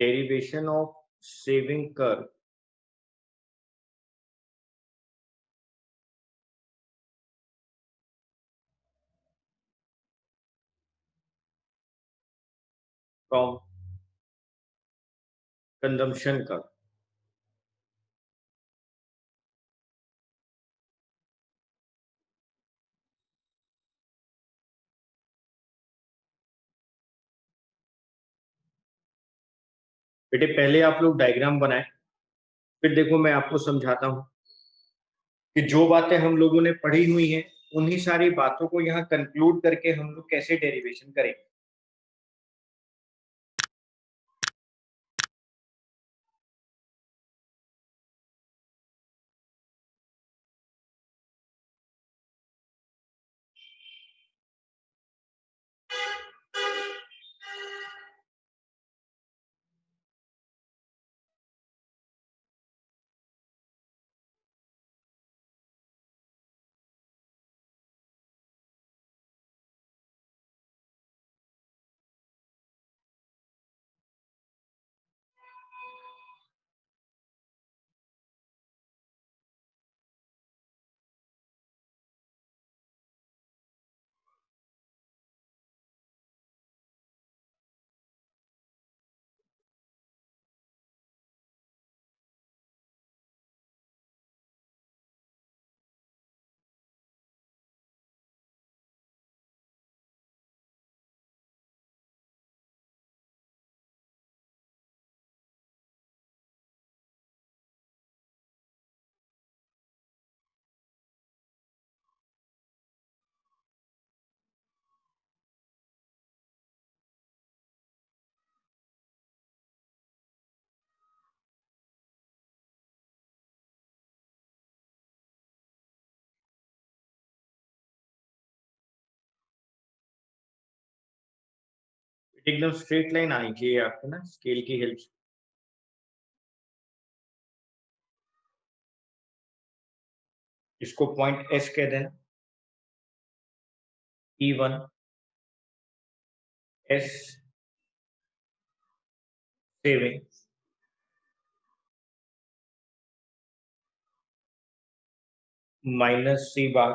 derivation of saving curve from consumption curve. बेटे पहले आप लोग डायग्राम बनाएं, फिर देखो मैं आपको समझाता हूं कि जो बातें हम लोगों ने पढ़ी हुई हैं उन्हीं सारी बातों को यहाँ कंक्लूड करके हम लोग कैसे डेरिवेशन करेंगे। एकदम स्ट्रेट लाइन आनी चाहिए आपको ना स्केल की हेल्प से। इसको पॉइंट एस कह देना, E1 S saving minus C बार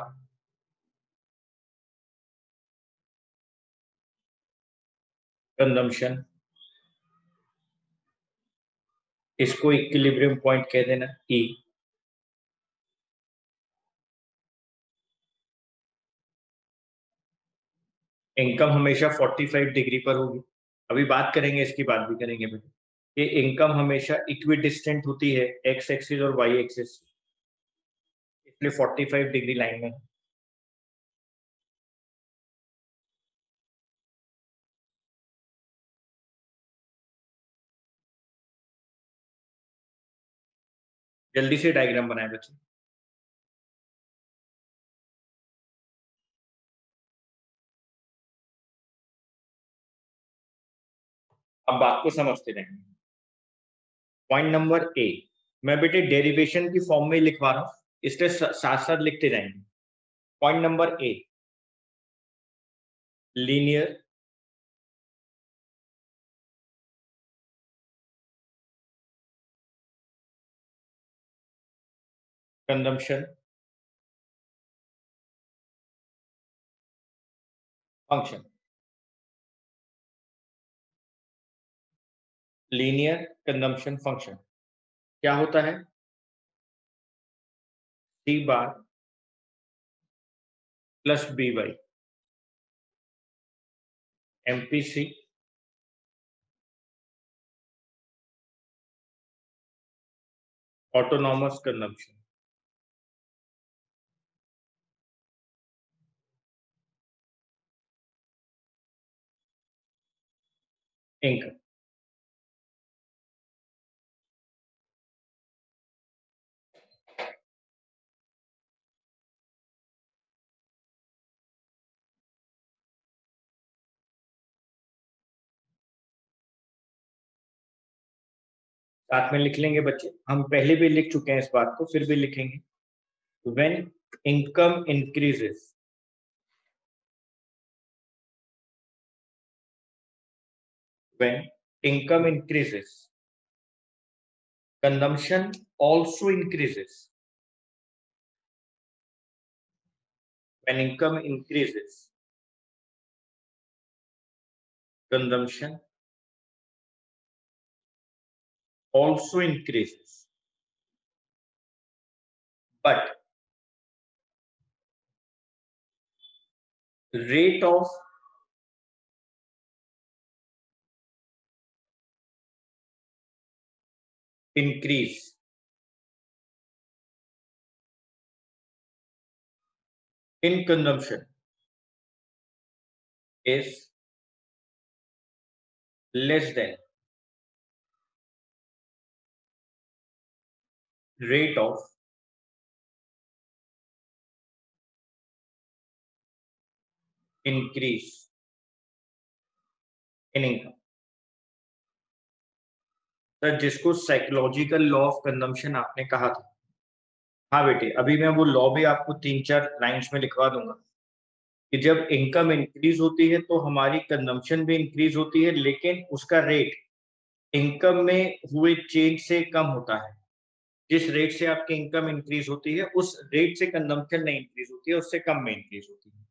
कंजम्पशन, इसको इक्विलिब्रियम पॉइंट कह देना E। इनकम हमेशा 45 डिग्री पर होगी, अभी बात करेंगे, इसकी बात भी करेंगे कि इनकम हमेशा इक्विडिस्टेंट होती है एक्स एक्सिस और वाई एक्सिस, इसलिए 45 डिग्री लाइन में। जल्दी से डायग्राम बनाए बच्चे। अब बात को समझते रहेंगे। पॉइंट नंबर ए, मैं बेटे डेरिवेशन की फॉर्म में लिखवा रहा हूं, इसलिए साथ साथ लिखते जाएंगे। Point number A, linear consumption function. Linear consumption function क्या होता है? C bar plus B Y MPC autonomous consumption. Income साथ में लिख लेंगे बच्चे, हम पहले भी लिख चुके हैं इस बात को, फिर भी लिखेंगे। When income increases, when income increases, consumption also increases. When income increases, consumption also increases. But rate of increase in consumption is less than rate of increase in income. Sir जिसको साइकोलॉजिकल लॉ ऑफ कंजम्पशन आपने कहा था, हाँ बेटे, अभी मैं वो law भी आपको 3-4 लाइंस में लिखवा दूंगा कि जब इनकम इंक्रीज होती है तो हमारी कंजम्पशन भी इंक्रीज होती है, लेकिन उसका रेट इनकम में हुए चेंज से कम होता है। जिस रेट से आपकी इनकम इंक्रीज होती है उस रेट से कंजम्पशन नहीं इंक्रीज होती है, उससे कम में इंक्रीज होती है।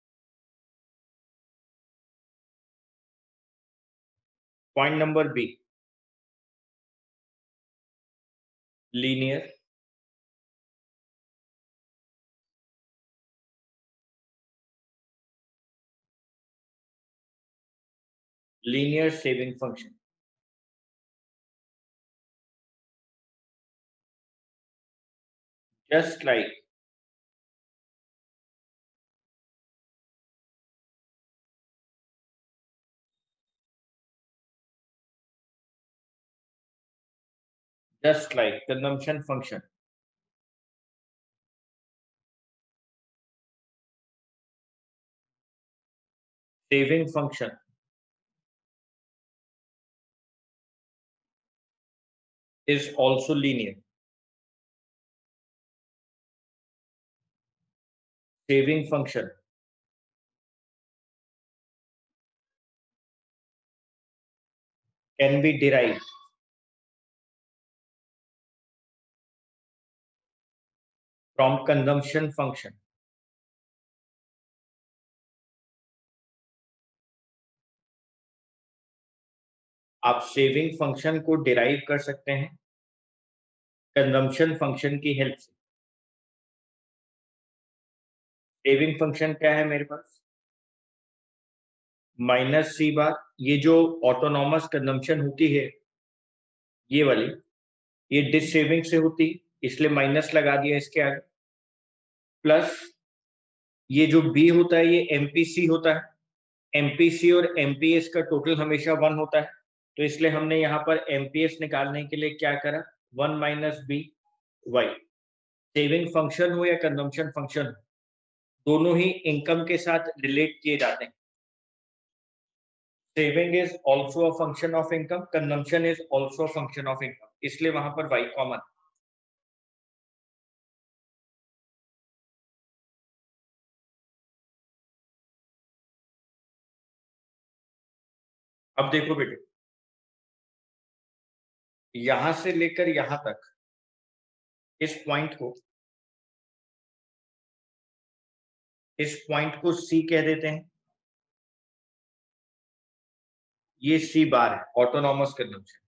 Point number B, linear linear saving function. just like consumption function saving function is also linear। saving function can be derived from consumption function। आप सेविंग फंक्शन को डिराइव कर सकते हैं कंजम्पशन फंक्शन की हेल्प से। Saving function क्या है मेरे पास, माइनस सी बार, ये जो ऑटोनॉमस कंजम्पशन होती है ये वाली, ये डिस सेविंग से होती है इसलिए माइनस लगा दिया इसके आगे, प्लस ये जो बी होता है ये एमपीसी होता है, एमपीसी और एमपीएस का टोटल हमेशा 1 होता है, तो इसलिए हमने यहाँ पर एमपीएस निकालने के लिए क्या करा, 1 minus B Y. Saving function हो या कंजम्पशन फंक्शन हो, दोनों ही इनकम के साथ रिलेट किए जाते हैं। Saving is also a function of income, consumption is also a function of income, इसलिए वहां पर वाई कॉमन। अब देखो बेटे, यहां से लेकर यहां तक इस पॉइंट को सी कह देते हैं, ये सी बार है ऑटोनॉमस कंजम्पशन।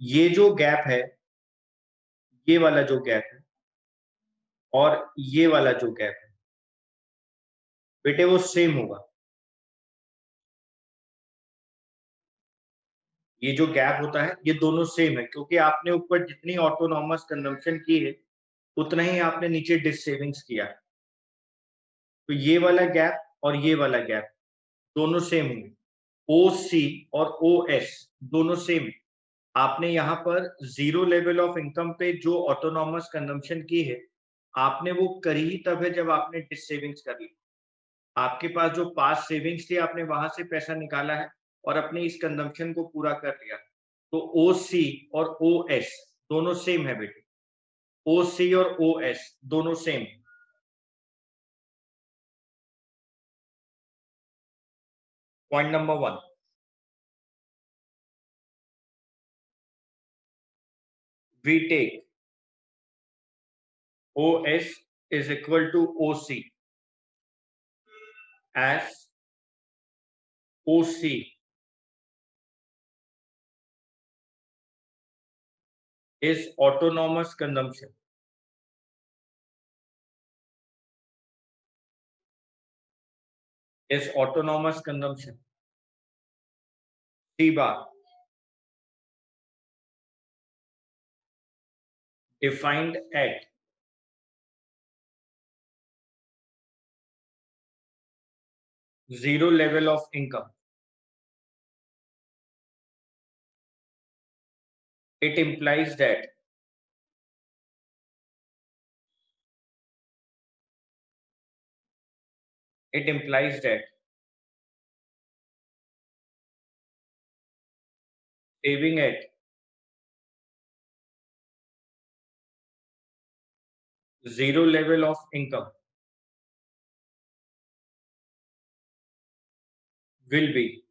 ये जो गैप है, ये वाला जो गैप है और ये वाला जो गैप है बेटे वो सेम होगा। ये जो गैप होता है ये दोनों सेम है, क्योंकि आपने ऊपर जितनी ऑटोनॉमस कंजम्पशन की है उतना ही आपने नीचे डिस सेविंग्स किया है। तो ये वाला गैप और ये वाला गैप दोनों सेम होंगे, ओ सी और ओ एस दोनों सेम। आपने यहाँ पर जीरो लेवल ऑफ इनकम पे जो ऑटोनॉमस कंजम्पशन की है आपने वो करी ही तब है जब आपने डिस सेविंग्स कर ली। आपके पास जो पास सेविंग्स थी आपने वहां से पैसा निकाला है और अपने इस कंजम्पशन को पूरा कर लिया। तो ओ सी और ओ एस दोनों सेम है बेटे, ओ सी और ओ एस दोनों same. Point number 1, we take OS is equal to OC as OC is autonomous consumption. Is autonomous consumption. C bar defined at zero level of income. It implies that saving at zero level of income will be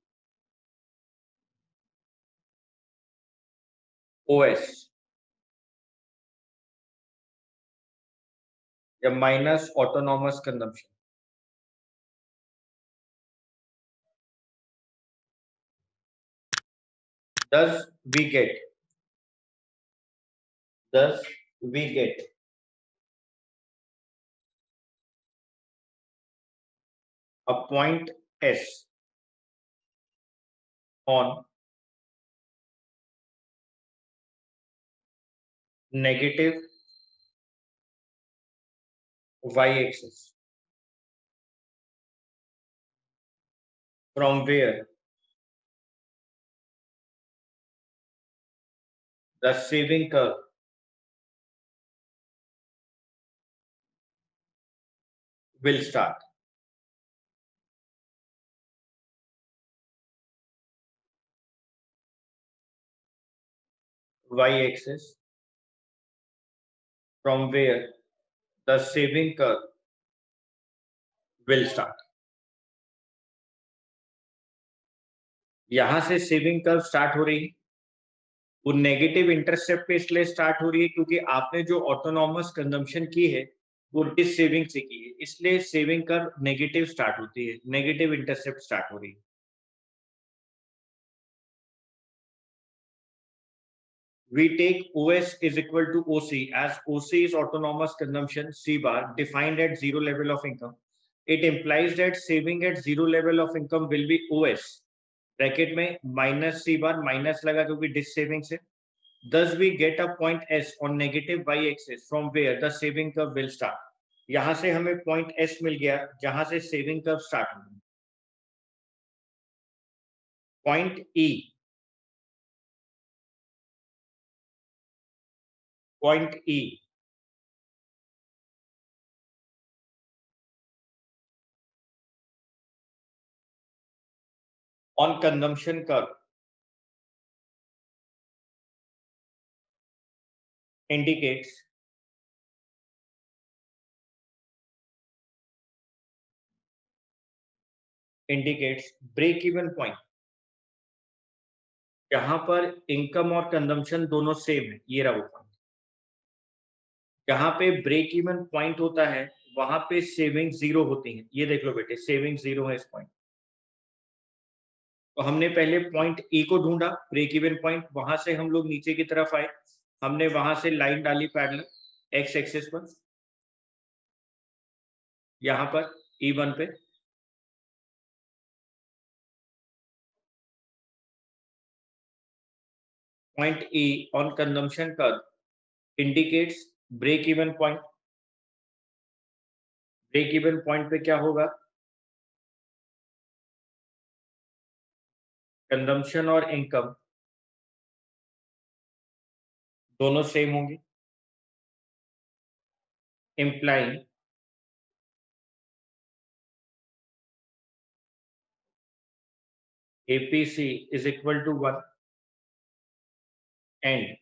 OS या minus autonomous consumption. Thus we get a point S on negative y-axis, from where the saving curve will start. Y-axis, from where the saving curve will start. यहां से saving curve start हो रही है, वो negative intercept पे इसलिए start हो रही है क्योंकि आपने जो ऑटोनॉमस कंजम्पशन की है वो डिस सेविंग से की है, इसलिए सेविंग कर्व नेगेटिव स्टार्ट होती है, नेगेटिव इंटरसेप्ट स्टार्ट हो रही है. We take OS is equal to OC as OC is autonomous consumption C bar defined at zero level of income. It implies that saving at zero level of income will be OS. Bracket में minus C bar minus लगा क्योंकि dish saving से. Thus we get a point S on negative y-axis from where the saving curve will start. यहां से हमें point S मिल गया जहां से saving curve start होगी. Point E on consumption curve indicates break even point. जहां पर इनकम और कंजम्पशन दोनों सेम है, ये रहा वो पॉइंट. जहां पे ब्रेक इवन पॉइंट होता है वहां पे सेविंग जीरो होती है. ये देख लो बेटे, सेविंग जीरो है इस पॉइंट. तो हमने पहले पॉइंट ई को ढूंढा, ब्रेक इवन पॉइंट. वहां से हम लोग नीचे की तरफ आए, हमने वहां से लाइन डाली पैरेलल एक्स एक्सिस पर, यहाँ पर E1 पे. Point E on consumption curve indicates break even point. Break even point पे क्या होगा, कंजम्पशन और इनकम दोनों सेम होंगे, implying APC is equal to 1 and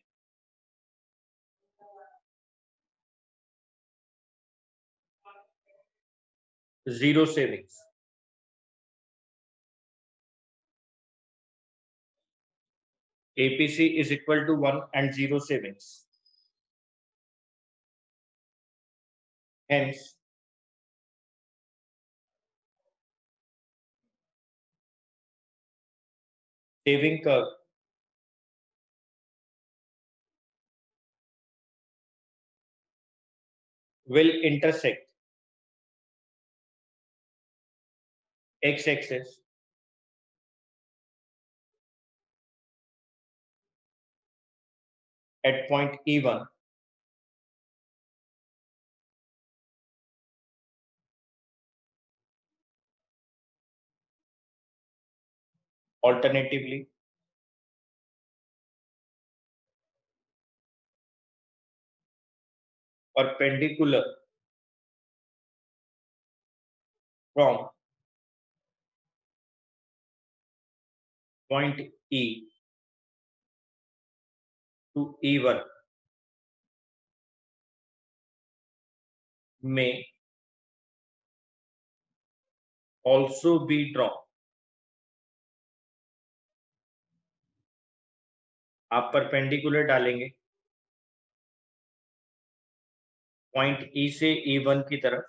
zero savings. APC is equal to 1 and zero savings. hence saving curve will intersect x-axis at point E1 alternatively perpendicular from point E to E1 may also be drawn. आप perpendicular डालेंगे point ई से E1 की तरफ,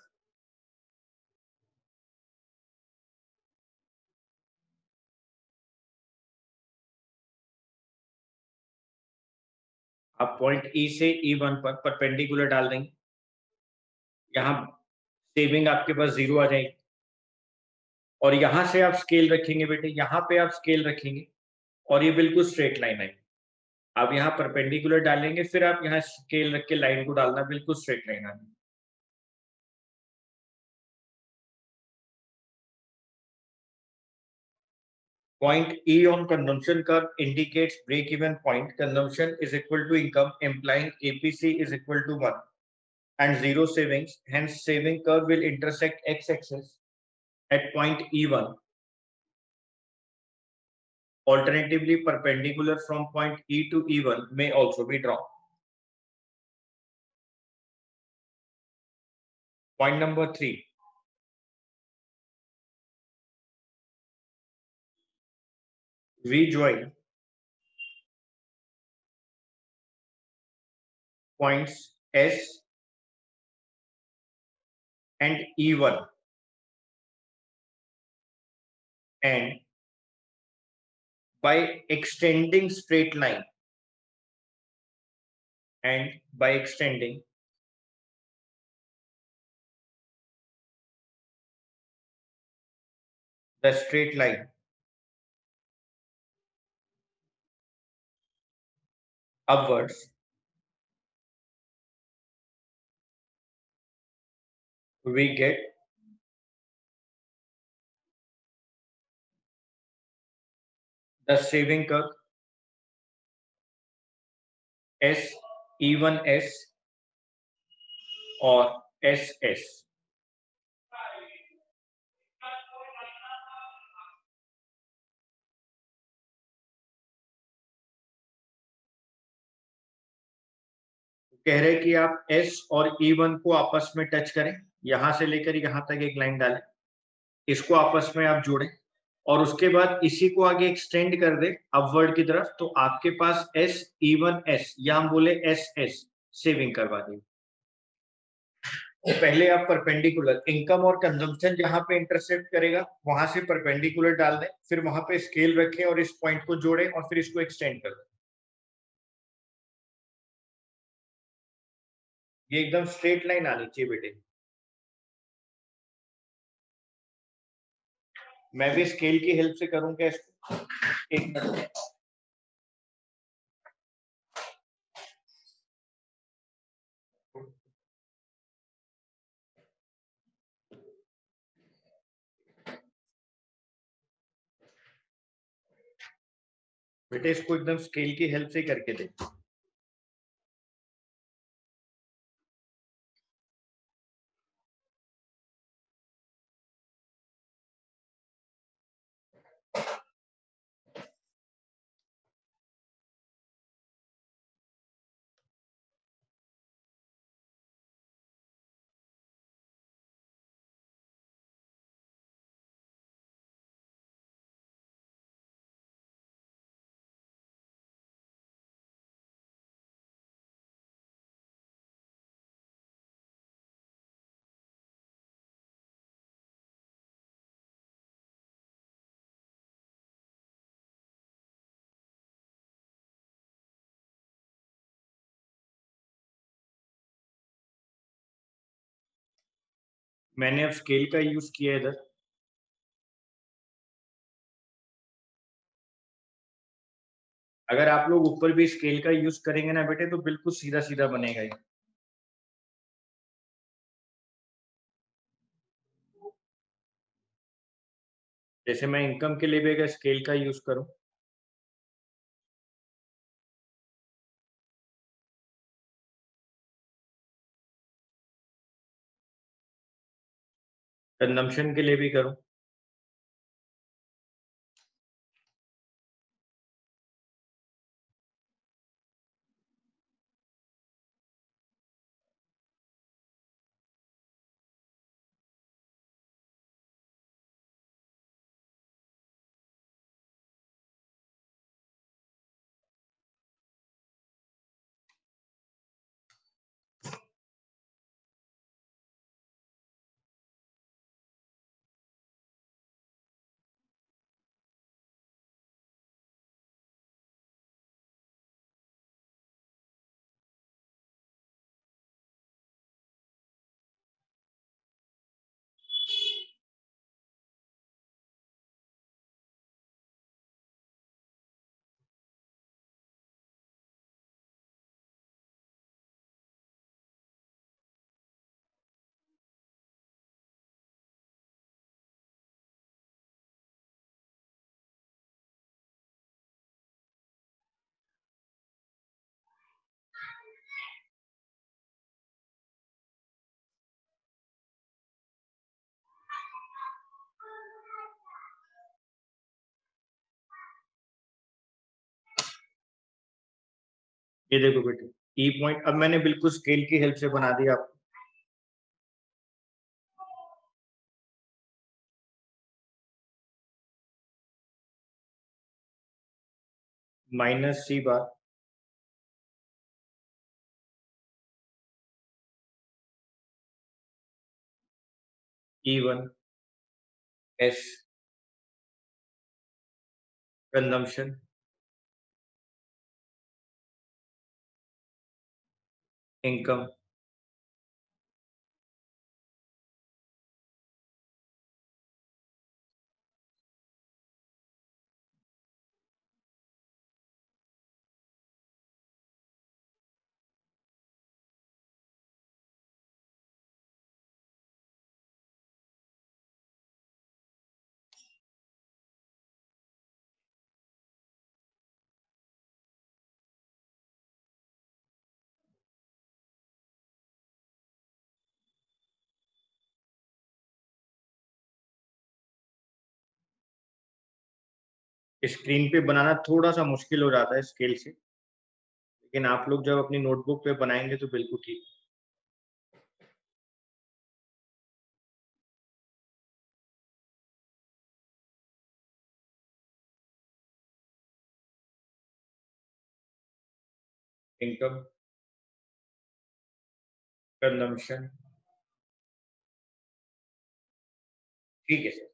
आप point ई से E1 पर perpendicular डाल देंगे, यहाँ सेविंग आपके पास 0 आ जाएगी और यहाँ से आप स्केल रखेंगे बेटे, यहाँ पे आप स्केल रखेंगे और ये बिल्कुल स्ट्रेट लाइन है। आप यहाँ परपेंडिकुलर डालेंगे, फिर आप यहाँ स्केल रख के लाइन को डालना, बिल्कुल स्ट्रेट लाइन आनी। Point E on consumption curve indicates break-even point. Consumption is equal to income, implying APC is equal to 1 and 0 savings. Hence, saving curve will intersect x-axis at point E1. Alternatively, perpendicular from point E to E1 may also be drawn. Point number 3. We join points S and E1 and by extending straight line and by extending the straight line upwards, we get the saving curve S E1S और SS. कह रहे कि आप S और E1 को आपस में touch करें, यहां से लेकर यहां तक एक लाइन डालें, इसको आपस में आप जोड़ें और उसके बाद इसी को आगे एक्सटेंड कर दे अपवर्ड की तरफ, तो आपके पास S E1S या हम बोले SS सेविंग करवा देंगे। पहले आप परपेंडिकुलर इनकम और कंजम्पशन जहां पे इंटरसेक्ट करेगा वहां से परपेंडिकुलर डाल दें, फिर वहां पे स्केल रखें और इस पॉइंट को जोड़ें और फिर इसको एक्सटेंड कर दें। ये एकदम स्ट्रेट लाइन आनी चाहिए बेटे। मैं भी स्केल की हेल्प से करूंगा इसको, एक मिनट। बेटे इसको एकदम स्केल की हेल्प से करके दे। मैंने अब स्केल का यूज किया इधर। अगर आप लोग ऊपर भी स्केल का यूज करेंगे ना बेटे, तो बिल्कुल सीधा सीधा बनेगा ये। जैसे मैं इनकम के लिए भी अगर स्केल का यूज करूं, कंजम्पशन के लिए भी करूं, ये देखो बेटे, ई पॉइंट अब मैंने बिल्कुल स्केल की हेल्प से बना दिया आपको। Minus C bar E one S consumption income. Screen पे बनाना थोड़ा सा मुश्किल हो जाता है स्केल से, लेकिन आप लोग जब अपनी नोटबुक पे बनाएंगे तो बिल्कुल ठीक। इनकम, कंजम्पशन, ठीक है sir.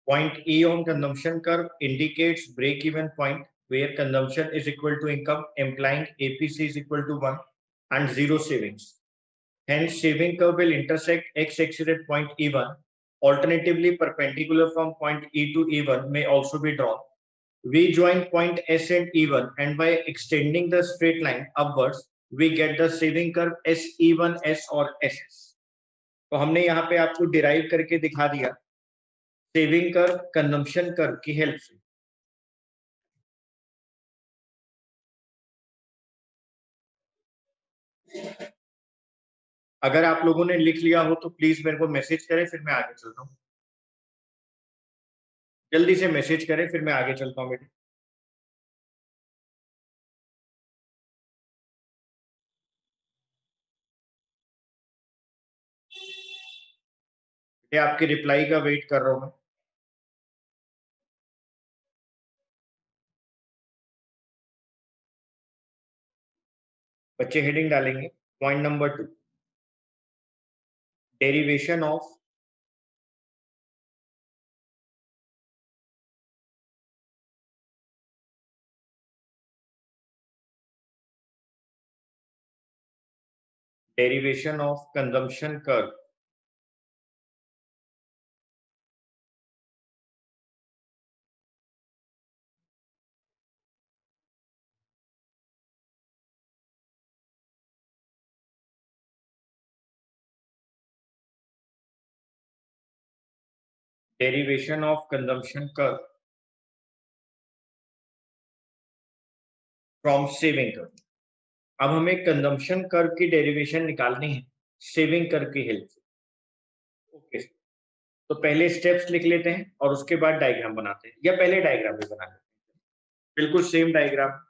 Point E on consumption curve indicates break-even point where consumption is equal to income, implying APC is equal to 1 and zero savings. Hence, saving curve will intersect x-axis at point E1. Alternatively, perpendicular from point E to E1 may also be drawn. We join point S and E1, and by extending the straight line upwards, we get the saving curve SE1S or SS. तो हमने यहाँ पे आपको derive करके दिखा दिया saving curve consumption curve की help से। अगर आप लोगों ने लिख लिया हो तो प्लीज मेरे को मैसेज करें, फिर मैं आगे चलता हूँ। जल्दी से मैसेज करें, फिर मैं आगे चलता हूँ बेटे। ये आपकी रिप्लाई का वेट कर रहा हूँ मैं। बच्चे हेडिंग डालेंगे। Point number 2, derivation of derivation of consumption curve derivation of consumption curve from saving curve. अब हमें कंजम्पशन कर्व की डेरिवेशन निकालनी है सेविंग कर्व की हेल्प से। ओके, तो पहले स्टेप्स लिख लेते हैं और उसके बाद डायग्राम बनाते हैं, या पहले डायग्राम भी बना लेते हैं, बिल्कुल सेम डायग्राम।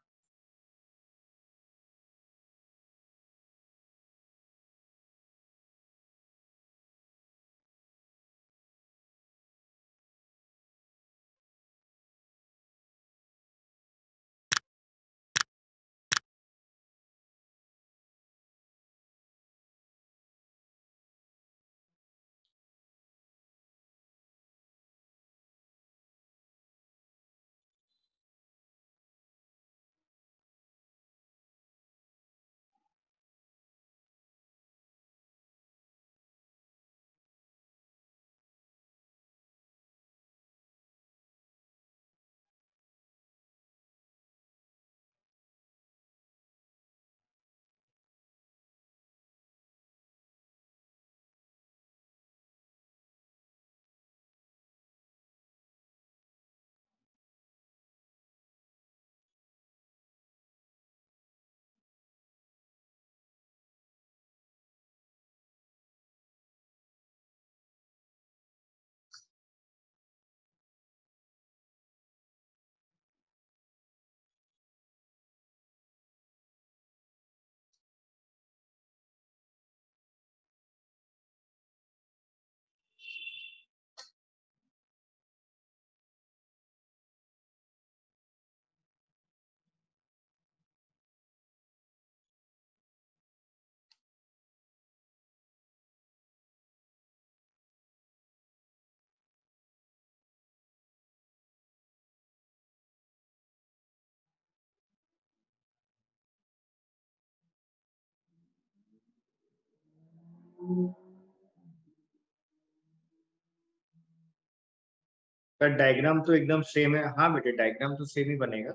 सर डायग्राम तो एकदम सेम है। हाँ बेटे, डायग्राम तो सेम ही बनेगा,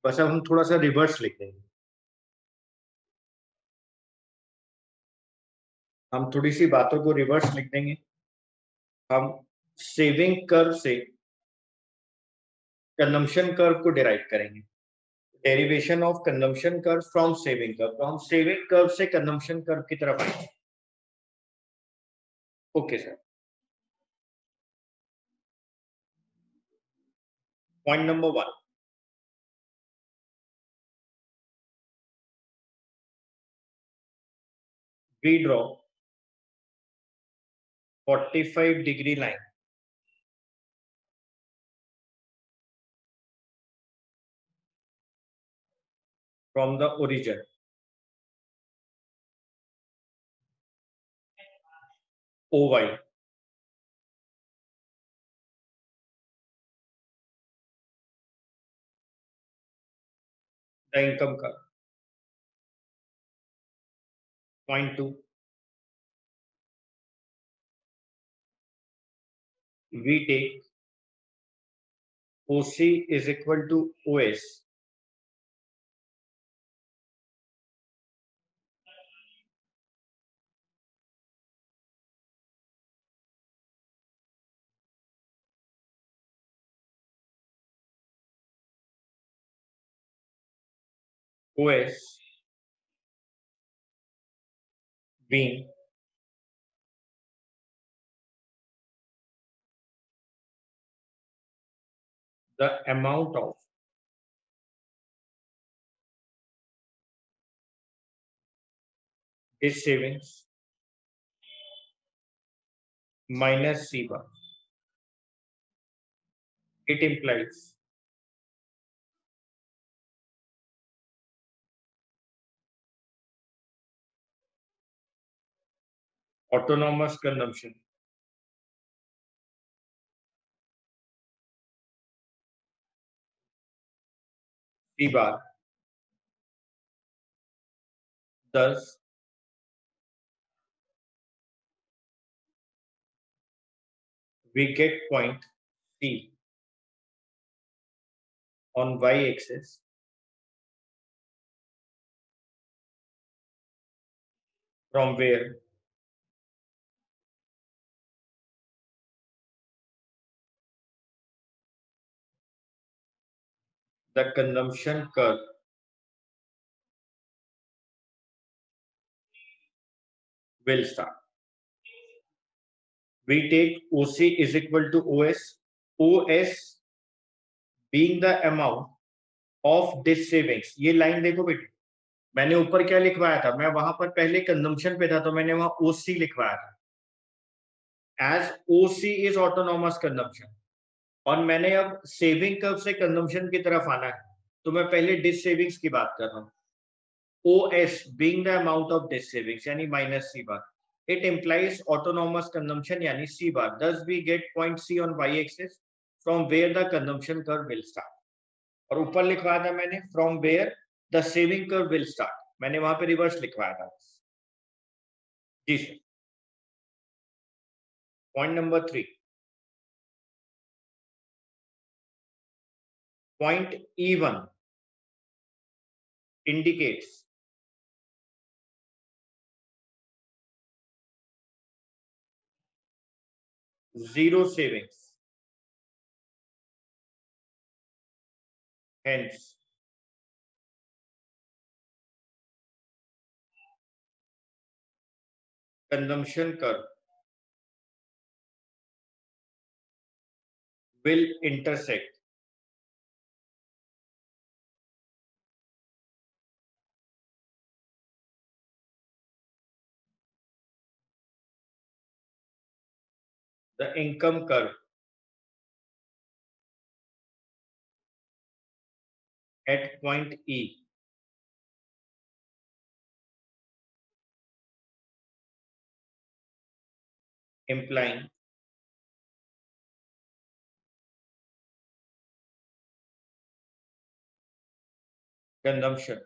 बस अब हम थोड़ा सा रिवर्स लिख देंगे। हम थोड़ी सी बातों को रिवर्स लिख देंगे। हम सेविंग कर्व से कंजम्पशन कर्व को डिराइव करेंगे, derivation of consumption curve from saving curve. तो हम सेविंग कर्व से कंजम्पशन कर्व की तरफ आएंगे। Okay sir, point number 1, we draw 45-degree line from the origin OY, the income curve. Point 2, we take OC is equal to OS, OS being the amount of his savings minus C bar. It implies autonomous consumption C bar. Thus, we get point C on y-axis from where the consumption curve will start. We take OC is equal to OS, OS being the amount of this savings. ये line देखो बेटे, मैंने ऊपर क्या लिखवाया था, मैं वहां पर पहले कंजम्पशन पे था तो मैंने वहां OC लिखवाया था, as OC is autonomous consumption, और मैंने अब सेविंग कर्व से कंजम्पशन की तरफ आना है, तो मैं पहले डिस सेविंग्स की बात कर रहा हूँ. OS being the amount of disk savings यानी minus C bar. It implies autonomous consumption यानी C bar. Thus we get point C on y-axis from where the consumption curve will start. और ऊपर लिखवाया था मैंने from where the saving curve will start. मैंने वहां पे रिवर्स लिखवाया था. जी sir. Point number 3. Point E1 indicates zero savings. Hence, consumption curve will intersect the income curve at point E, implying consumption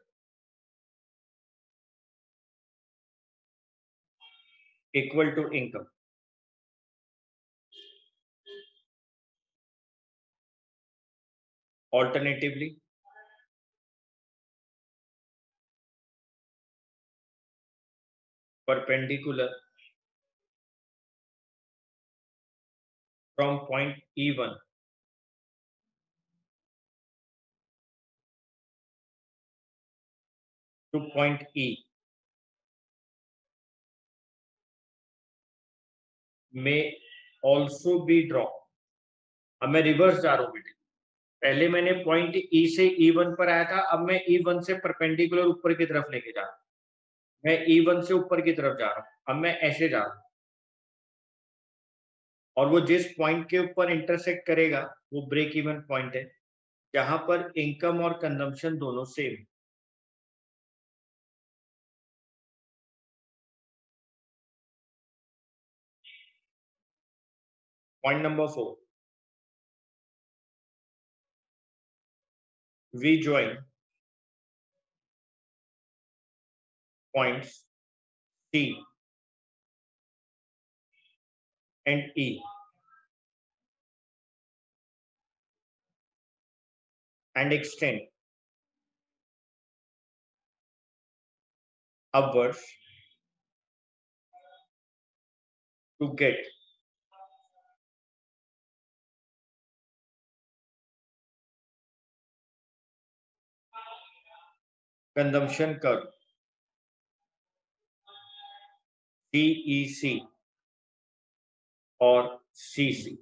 equal to income. Alternatively, perpendicular from point E1 to point E may also be drawn. अब मैं reverse जा रहा हूँ बेटे, पहले मैंने point E से E1 पर आया था, अब मैं E1 से परपेंडिकुलर ऊपर की तरफ लेके जा रहा हूँ, मैं E1 से ऊपर की तरफ जा रहा हूँ, अब मैं ऐसे जा रहा हूँ, और वो जिस पॉइंट के ऊपर इंटरसेक्ट करेगा वो ब्रेक इवन पॉइंट है, जहां पर इनकम और कंजम्पशन दोनों same. Point number 4. We join points C and E and extend upwards to get consumption curve CEC or CC.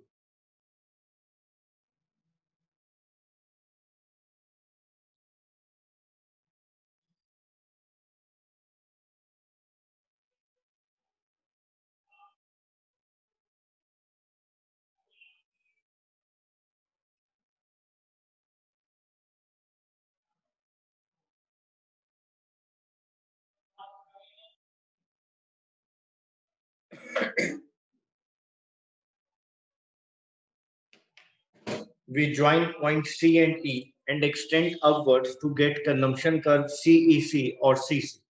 We join point C and E and extend upwards to get consumption curve CEC or CC.